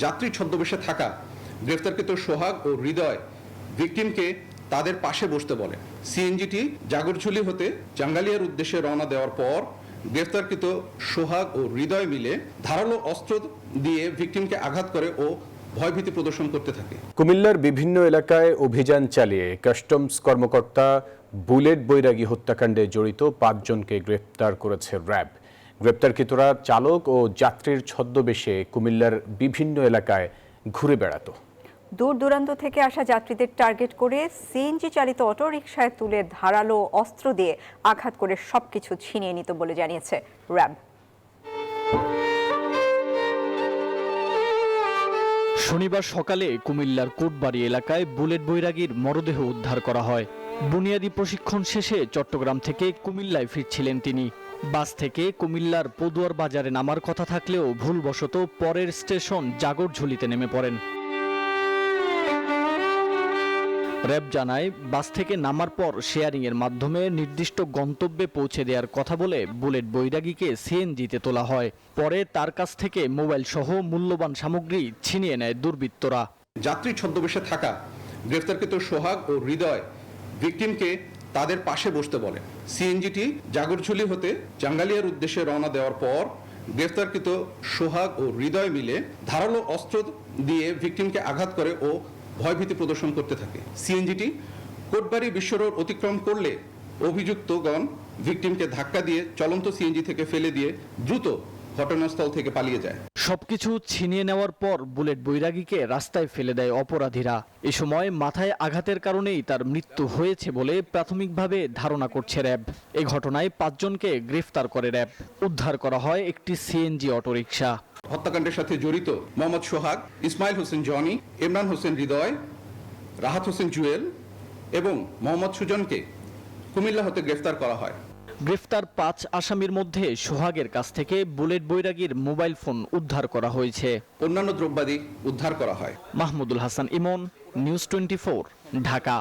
যাত্রী ছদ্মবেশে থাকা গ্রেফতারকৃত সোহাগ ও হৃদয় ভিকটিমকে তাদের পাশে বসতে বলে। সিএনজিটি জাগরঝুলি হতে জাঙ্গালিয়ার উদ্দেশ্যে রওনা দেওয়ার পর গ্রেফতারকৃত সোহাগ ও হৃদয় মিলে ধারালো অস্ত্র দিয়ে ভিকটিমকে আঘাত করে ও ভয়ভীতি প্রদর্শন করতে থাকে। কুমিল্লার বিভিন্ন এলাকায় অভিযান চালিয়ে কাস্টমস কর্মকর্তা বুলেট বৈরাগী হত্যাকাণ্ডে জড়িত 5 জনকে গ্রেফতার করেছে র্যাব। গ্রেপ্তারকৃতরা চালক ও যাত্রীর ছদ্মবেশে কুমিল্লার বিভিন্ন এলাকায় ঘুরে বেড়াত। দূর দূরান্ত থেকে আসা যাত্রীদের টার্গেট করে সিএনজি চালিত অটোরিকশায় তুলে ধারালো অস্ত্র দিয়ে আঘাত করে সবকিছু ছিনিয়ে নিত বলে জানিয়েছে র্যাব। শনিবার সকালে কুমিল্লার কোটবাড়ি এলাকায় বুলেট বৈরাগীর মরদেহ উদ্ধার করা হয়। বুনিয়াদী প্রশিক্ষণ শেষে চট্টগ্রাম থেকে কুমিল্লায় ফিরছিলেন তিনি। বাস থেকে কুমিল্লার পদুয়ার বাজারে নামার কথা থাকলেও ভুলবশত পরের স্টেশন জাগরঝুলিতে নেমে পড়েন। র্যাব জানায়, বাস থেকে নামার পর শেয়ারিং এর মাধ্যমে নির্দিষ্ট গন্তব্যে পৌঁছে দেওয়ার কথা বলে বুলেট বৈরাগীকে সিএনজিতে তোলা হয়। পরে তার কাছ থেকে মোবাইল সহ মূল্যবান সামগ্রী ছিনিয়ে নেয় দুর্বৃত্তরা। যাত্রী ছদ্মবেশে থাকা গ্রেফতারকৃত সোহাগ ও হৃদয় ভিকটিমকে তাদের পাশে বসতে বলে। সিএনজিটি জাগরঝুলি হতে জাঙ্গালিয়ার উদ্দেশ্যে রওনা দেওয়ার পর গ্রেফতারকৃত সোহাগ ও হৃদয় মিলে ধারালো অস্ত্র দিয়ে ভিকটিমকে আঘাত করে ও ভয়ভীতি প্রদর্শন করতে থাকে। সিএনজিটি কোটবাড়ি বিশ্ব রোড অতিক্রম করলে অভিযুক্তগণ ভিকটিমকে ধাক্কা দিয়ে চলন্ত সিএনজি থেকে ফেলে দিয়ে দ্রুত ঘটনাস্থল থেকে পালিয়ে যায়। সবকিছু ছিনিয়ে নেওয়ার পর বুলেট বৈরাগীকে রাস্তায় ফেলে দেয় অপরাধীরা। এ সময় মাথায় আঘাতের কারণেই তার মৃত্যু হয়েছে বলে প্রাথমিকভাবে ধারণা করছে র্যাব। এ ঘটনায় 5 জনকে গ্রেফতার করে র্যাব। উদ্ধার করা হয় একটি সিএনজি অটোরিকশা। হত্যাকাণ্ডের সাথে জড়িত মোহাম্মদ সোহাগ, ইসমাইল হোসেন জনি, ইমরান হোসেন হৃদয়, রাহাত হোসেন জুয়েল এবং মোহাম্মদ সুজনকে কুমিল্লা হতে গ্রেফতার করা হয়। গ্রেফতার 5 আসামির মধ্যে সোহাগের কাছ থেকে বুলেট বৈরাগীর মোবাইল ফোন উদ্ধার করা হয়েছে। অন্যান্য দ্রব্যাদি উদ্ধার করা হয়। মাহমুদুল হাসান ইমন, নিউজ 24, ঢাকা।